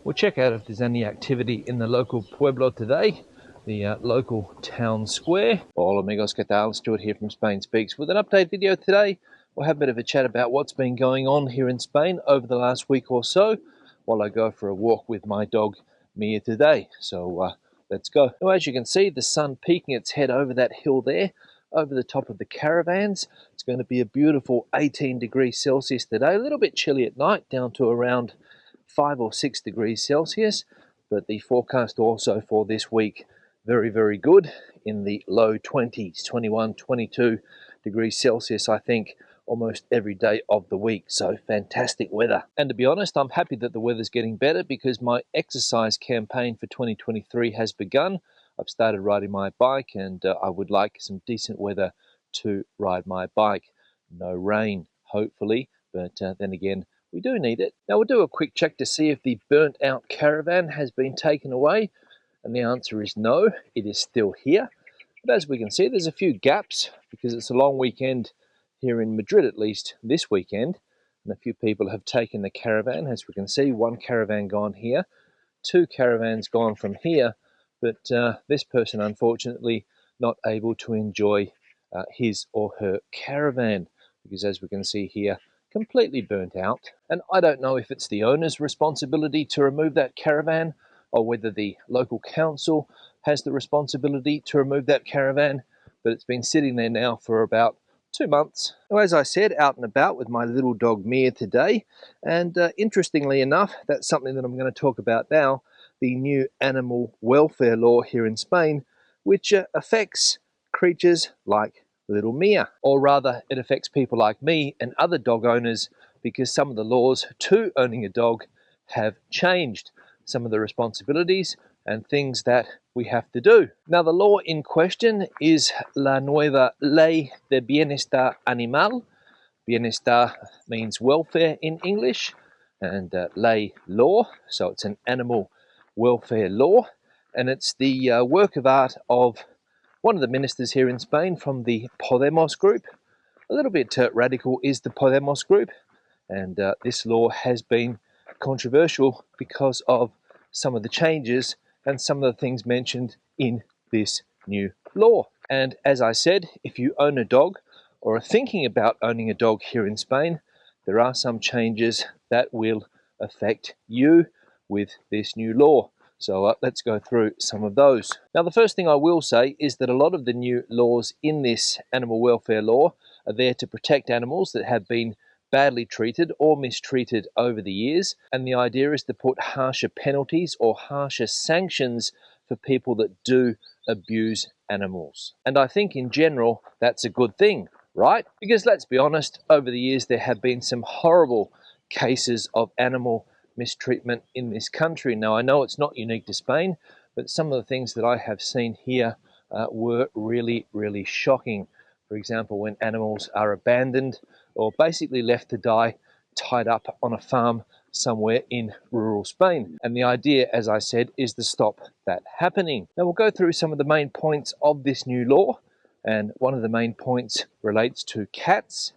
We'll check out if there's any activity in the local Pueblo today, the local town square. Hola amigos, ¿qué tal? Stuart here from Spain Speaks with an update video today. We'll have a bit of a chat about what's been going on here in Spain over the last week or so while I go for a walk with my dog Mia today. So let's go. Now, as you can see, the sun peeking its head over that hill there, over the top of the caravans. It's going to be a beautiful 18 degrees Celsius today, a little bit chilly at night, down to around 5 or 6 degrees Celsius, but the forecast also for this week, very, very good, in the low 20s, 21, 22 degrees Celsius, I think, almost every day of the week. So fantastic weather. And to be honest, I'm happy that the weather's getting better because my exercise campaign for 2023 has begun. I've started riding my bike, and I would like some decent weather to ride my bike. No rain, hopefully, but then again, we do need it. Now, we'll do a quick check to see if the burnt out caravan has been taken away, and the answer is no, it is still here. But as we can see, there's a few gaps because it's a long weekend here in Madrid, at least this weekend, and a few people have taken the caravan. As we can see, one caravan gone here, two caravans gone from here, but this person, unfortunately, not able to enjoy his or her caravan because, as we can see here, completely burnt out. And I don't know if it's the owner's responsibility to remove that caravan or whether the local council has the responsibility to remove that caravan, but it's been sitting there now for about 2 months. Now, as I said, out and about with my little dog Mia today, and interestingly enough, that's something that I'm going to talk about now, the new animal welfare law here in Spain, which affects creatures like little Mia, or rather it affects people like me and other dog owners because some of the laws to owning a dog have changed, some of the responsibilities and things that we have to do. Now, the law in question is La Nueva Ley de Bienestar Animal. Bienestar means welfare in English, and ley, law, so it's an animal welfare law, and it's the work of art of one of the ministers here in Spain from the Podemos group. A little bit radical is the Podemos group, and this law has been controversial because of some of the changes and some of the things mentioned in this new law. And as I said, if you own a dog or are thinking about owning a dog here in Spain, there are some changes that will affect you with this new law. So let's go through some of those. Now, the first thing I will say is that a lot of the new laws in this animal welfare law are there to protect animals that have been badly treated or mistreated over the years. And the idea is to put harsher penalties or harsher sanctions for people that do abuse animals. And I think in general, that's a good thing, right? Because let's be honest, over the years, there have been some horrible cases of animal mistreatment in this country. Now, I know it's not unique to Spain, but some of the things that I have seen here were really, really shocking. For example, when animals are abandoned or basically left to die, tied up on a farm somewhere in rural Spain. And the idea, as I said, is to stop that happening. Now, we'll go through some of the main points of this new law, and one of the main points relates to cats,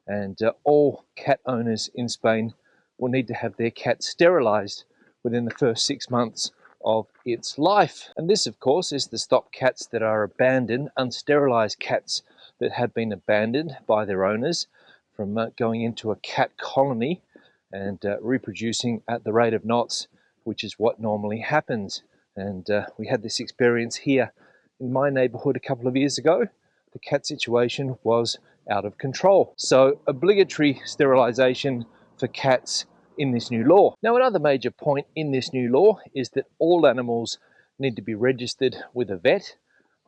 and all cat owners in Spain will need to have their cat sterilized within the first 6 months of its life. And this, of course, is to stop cats that are abandoned, unsterilized cats that have been abandoned by their owners from going into a cat colony and reproducing at the rate of knots, which is what normally happens. And we had this experience here in my neighborhood a couple of years ago. The cat situation was out of control. So obligatory sterilization for cats in this new law. Now, another major point in this new law is that all animals need to be registered with a vet,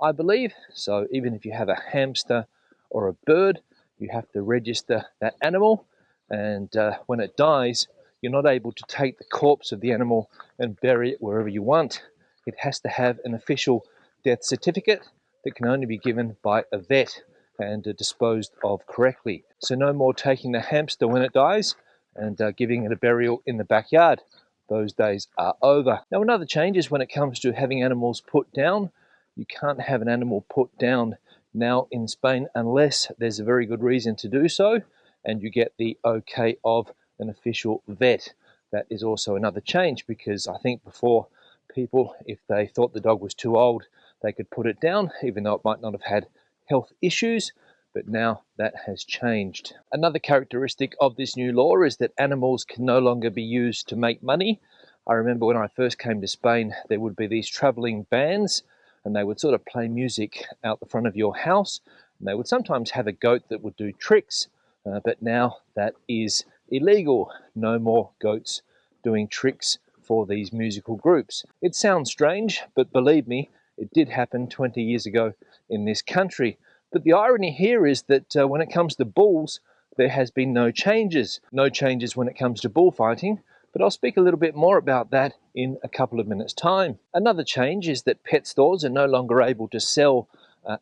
I believe. So even if you have a hamster or a bird, you have to register that animal, and when it dies, you're not able to take the corpse of the animal and bury it wherever you want. It has to have an official death certificate that can only be given by a vet and disposed of correctly. So no more taking the hamster when it dies and giving it a burial in the backyard. Those days are over. Now, another change is when it comes to having animals put down. You can't have an animal put down now in Spain unless there's a very good reason to do so and you get the okay of an official vet. that is also another change, because I think before, people, if they thought the dog was too old, they could put it down, even though it might not have had health issues. But now that has changed. Another characteristic of this new law is that animals can no longer be used to make money. I remember when I first came to Spain, there would be these travelling bands, and they would sort of play music out the front of your house, and they would sometimes have a goat that would do tricks, but now that is illegal. No more goats doing tricks for these musical groups. It sounds strange, but believe me, it did happen 20 years ago in this country. But the irony here is that when it comes to bulls, there has been no changes. No changes when it comes to bullfighting, but I'll speak a little bit more about that in a couple of minutes' time. Another change is that pet stores are no longer able to sell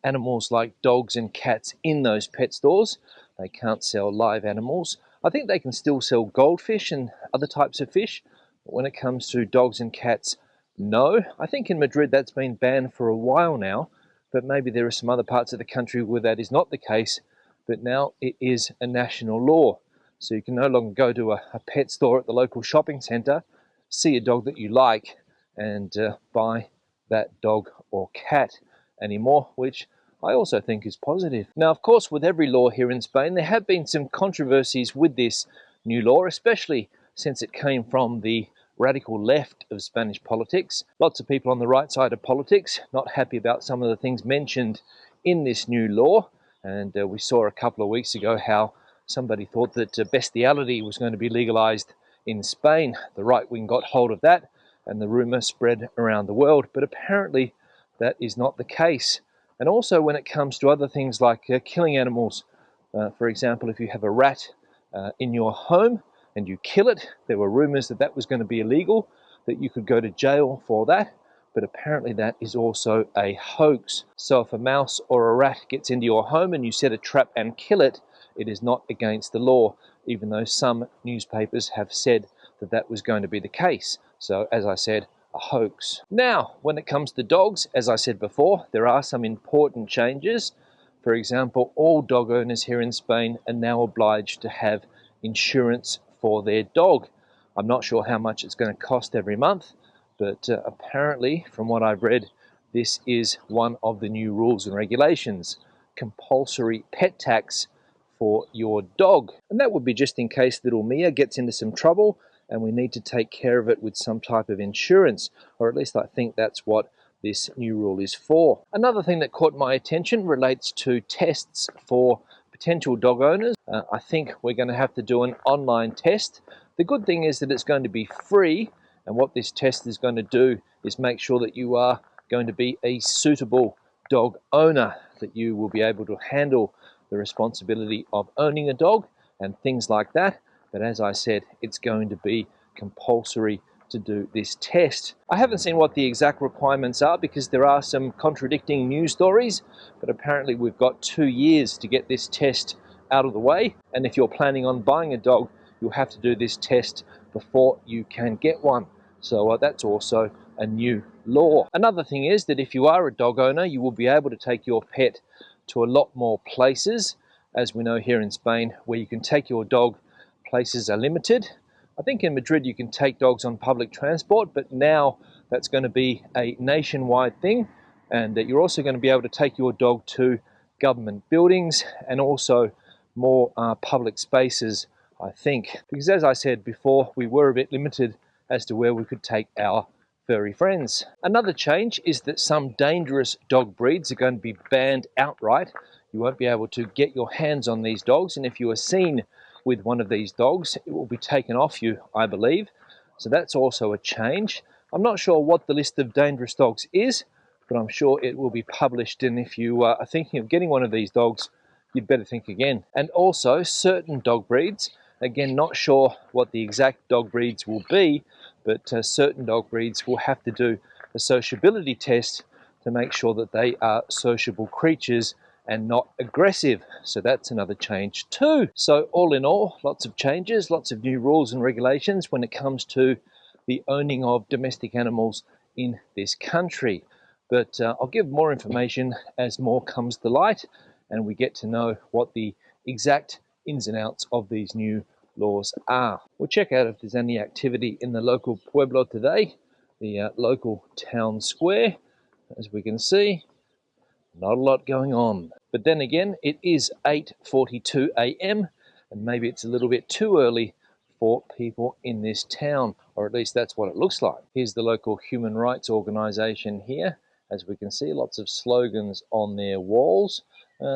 animals like dogs and cats in those pet stores. They can't sell live animals. I think they can still sell goldfish and other types of fish, but when it comes to dogs and cats, no. I think in Madrid that's been banned for a while now, but maybe there are some other parts of the country where that is not the case, but now it is a national law. So you can no longer go to a pet store at the local shopping centre, see a dog that you like, and buy that dog or cat anymore, which I also think is positive. Now, of course, with every law here in Spain, there have been some controversies with this new law, especially since it came from the radical left of Spanish politics. Lots of people on the right side of politics not happy about some of the things mentioned in this new law. And we saw a couple of weeks ago how somebody thought that bestiality was going to be legalized in Spain. The right wing got hold of that, and the rumor spread around the world. But apparently that is not the case. And also when it comes to other things like killing animals, for example, if you have a rat in your home and you kill it, there were rumors that that was going to be illegal, that you could go to jail for that, but apparently that is also a hoax. So if a mouse or a rat gets into your home and you set a trap and kill it, it is not against the law, even though some newspapers have said that that was going to be the case. So as I said, a hoax. Now, when it comes to dogs, as I said before, there are some important changes. For example, all dog owners here in Spain are now obliged to have insurance for their dog. I'm not sure how much it's going to cost every month, but apparently, from what I've read, this is one of the new rules and regulations. Compulsory pet tax for your dog. And that would be just in case little Mia gets into some trouble and we need to take care of it with some type of insurance, or at least I think that's what this new rule is for. Another thing that caught my attention relates to tests for potential dog owners. I think we're going to have to do an online test. The good thing is that it's going to be free, and what this test is going to do is make sure that you are going to be a suitable dog owner, that you will be able to handle the responsibility of owning a dog and things like that. But as I said, it's going to be compulsory to do this test. I haven't seen what the exact requirements are because there are some contradicting news stories, but apparently we've got 2 years to get this test out of the way. And if you're planning on buying a dog, you'll have to do this test before you can get one. So that's also a new law. Another thing is that if you are a dog owner, you will be able to take your pet to a lot more places. As we know here in Spain, where you can take your dog, places are limited. I think in Madrid you can take dogs on public transport, but now that's going to be a nationwide thing, and that you're also going to be able to take your dog to government buildings and also more public spaces, I think. Because as I said before, we were a bit limited as to where we could take our furry friends. Another change is that some dangerous dog breeds are going to be banned outright. You won't be able to get your hands on these dogs, and if you are seen with one of these dogs, it will be taken off you, I believe. So that's also a change. I'm not sure what the list of dangerous dogs is, but I'm sure it will be published, and if you are thinking of getting one of these dogs, you'd better think again. And also certain dog breeds, again, not sure what the exact dog breeds will be, but certain dog breeds will have to do a sociability test to make sure that they are sociable creatures and not aggressive. So that's another change too. So all in all, lots of changes, lots of new rules and regulations when it comes to the owning of domestic animals in this country. But I'll give more information as more comes to light and we get to know what the exact ins and outs of these new laws are. We'll check out if there's any activity in the local Pueblo today, the local town square. As we can see, not a lot going on. But then again, it is 8:42 a.m. and maybe it's a little bit too early for people in this town, or at least that's what it looks like. Here's the local human rights organization here. As we can see, lots of slogans on their walls.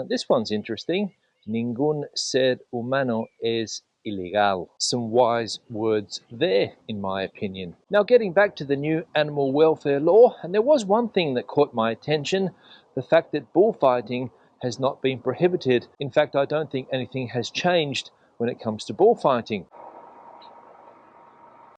This one's interesting. Ningún ser humano es ilegal. Some wise words there, in my opinion. Now, getting back to the new animal welfare law, and there was one thing that caught my attention, the fact that bullfighting has not been prohibited. In fact, I don't think anything has changed when it comes to bullfighting.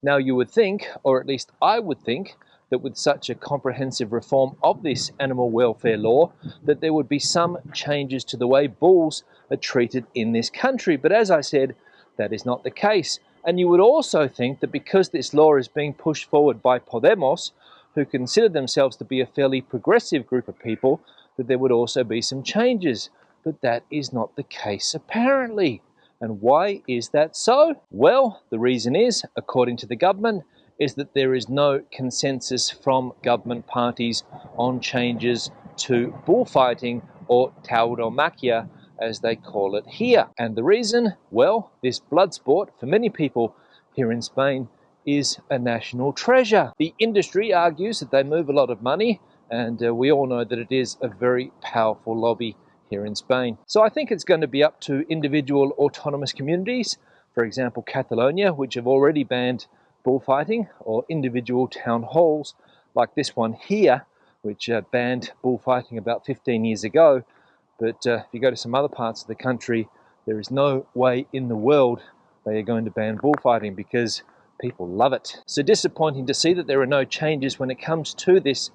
Now, you would think, or at least I would think, that with such a comprehensive reform of this animal welfare law, that there would be some changes to the way bulls are treated in this country. But as I said, that is not the case. And you would also think that because this law is being pushed forward by Podemos, who consider themselves to be a fairly progressive group of people, that there would also be some changes. But that is not the case, apparently. And why is that so? Well, the reason is, according to the government, is that there is no consensus from government parties on changes to bullfighting, or tauromaquia, as they call it here. And the reason? Well, this blood sport, for many people here in Spain, is a national treasure. The industry argues that they move a lot of money, and we all know that it is a very powerful lobby here in Spain. So I think it's going to be up to individual autonomous communities, for example Catalonia, which have already banned bullfighting, or individual town halls like this one here, which banned bullfighting about 15 years ago. But if you go to some other parts of the country, there is no way in the world they are going to ban bullfighting because people love it. So disappointing to see that there are no changes when it comes to this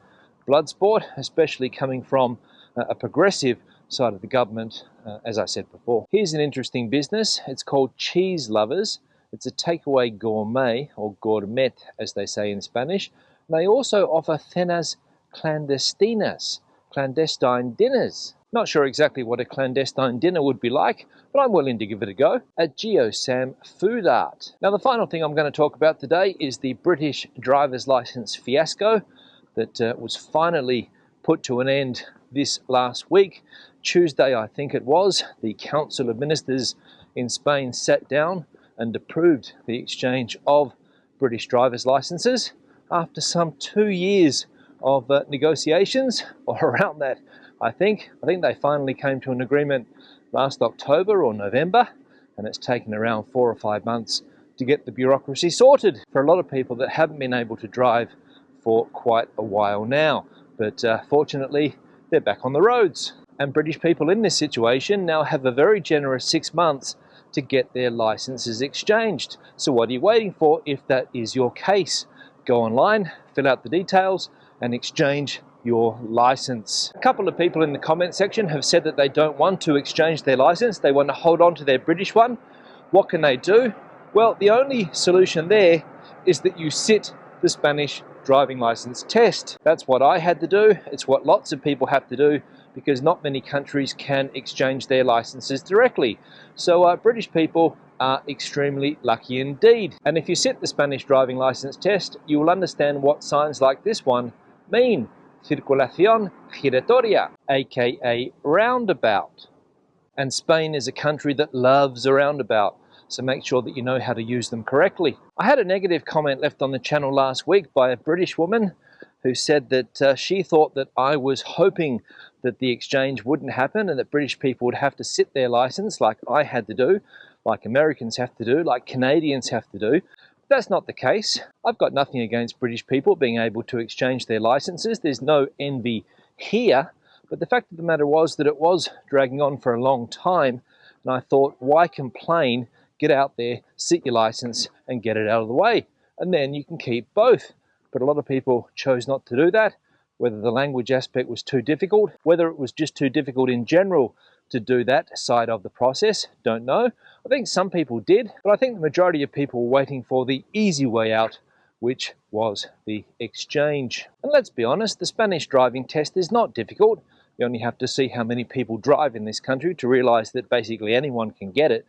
blood sport, especially coming from a progressive side of the government, as I said before. Here's an interesting business. It's called Cheese Lovers. It's a takeaway gourmet, or gourmet as they say in Spanish. And they also offer cenas clandestinas, clandestine dinners. Not sure exactly what a clandestine dinner would be like, but I'm willing to give it a go. A GeoSam food art. Now, the final thing I'm going to talk about today is the British driver's license fiasco that was finally put to an end this last week. Tuesday, I think it was, the Council of Ministers in Spain sat down and approved the exchange of British driver's licenses after some 2 years of negotiations, or around that, I think. They finally came to an agreement last October or November, and it's taken around 4 or 5 months to get the bureaucracy sorted for a lot of people that haven't been able to drive for quite a while now. But fortunately, they're back on the roads. And British people in this situation now have a very generous 6 months to get their licenses exchanged. So what are you waiting for if that is your case? Go online, fill out the details, and exchange your license. A couple of people in the comment section have said that they don't want to exchange their license. They want to hold on to their British one. What can they do? Well, the only solution there is that you sit the Spanish driving license test. That's what I had to do. It's what lots of people have to do, because not many countries can exchange their licenses directly. So British people are extremely lucky indeed. And if you sit the Spanish driving license test, you will understand what signs like this one mean. Circulación giratoria, aka roundabout. And Spain is a country that loves a roundabout, so make sure that you know how to use them correctly. I had a negative comment left on the channel last week by a British woman who said that she thought that I was hoping that the exchange wouldn't happen and that British people would have to sit their license like I had to do, like Americans have to do, like Canadians have to do. That's not the case. I've got nothing against British people being able to exchange their licenses. There's no envy here. But the fact of the matter was that it was dragging on for a long time. And I thought, why complain? Get out there, sit your license, and get it out of the way. And then you can keep both. But a lot of people chose not to do that. Whether the language aspect was too difficult, whether it was just too difficult in general to do that side of the process, don't know. I think some people did, but I think the majority of people were waiting for the easy way out, which was the exchange. And let's be honest, the Spanish driving test is not difficult. You only have to see how many people drive in this country to realize that basically anyone can get it.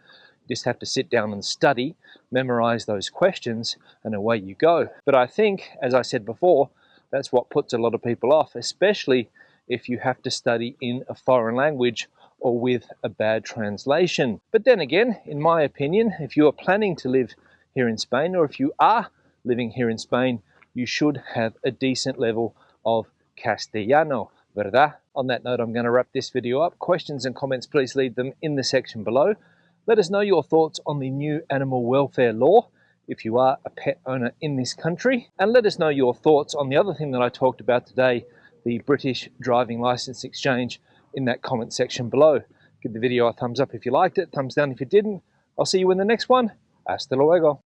You just have to sit down and study, memorize those questions, and away you go. But I think, as I said before, that's what puts a lot of people off, especially if you have to study in a foreign language or with a bad translation. But then again, in my opinion, if you are planning to live here in Spain, or if you are living here in Spain, you should have a decent level of Castellano, ¿verdad? On that note, I'm going to wrap this video up. Questions and comments, please leave them in the section below. Let us know your thoughts on the new animal welfare law, if you are a pet owner in this country. And let us know your thoughts on the other thing that I talked about today, the British driving license exchange, in that comment section below. Give the video a thumbs up if you liked it, thumbs down if you didn't. I'll see you in the next one. Hasta luego.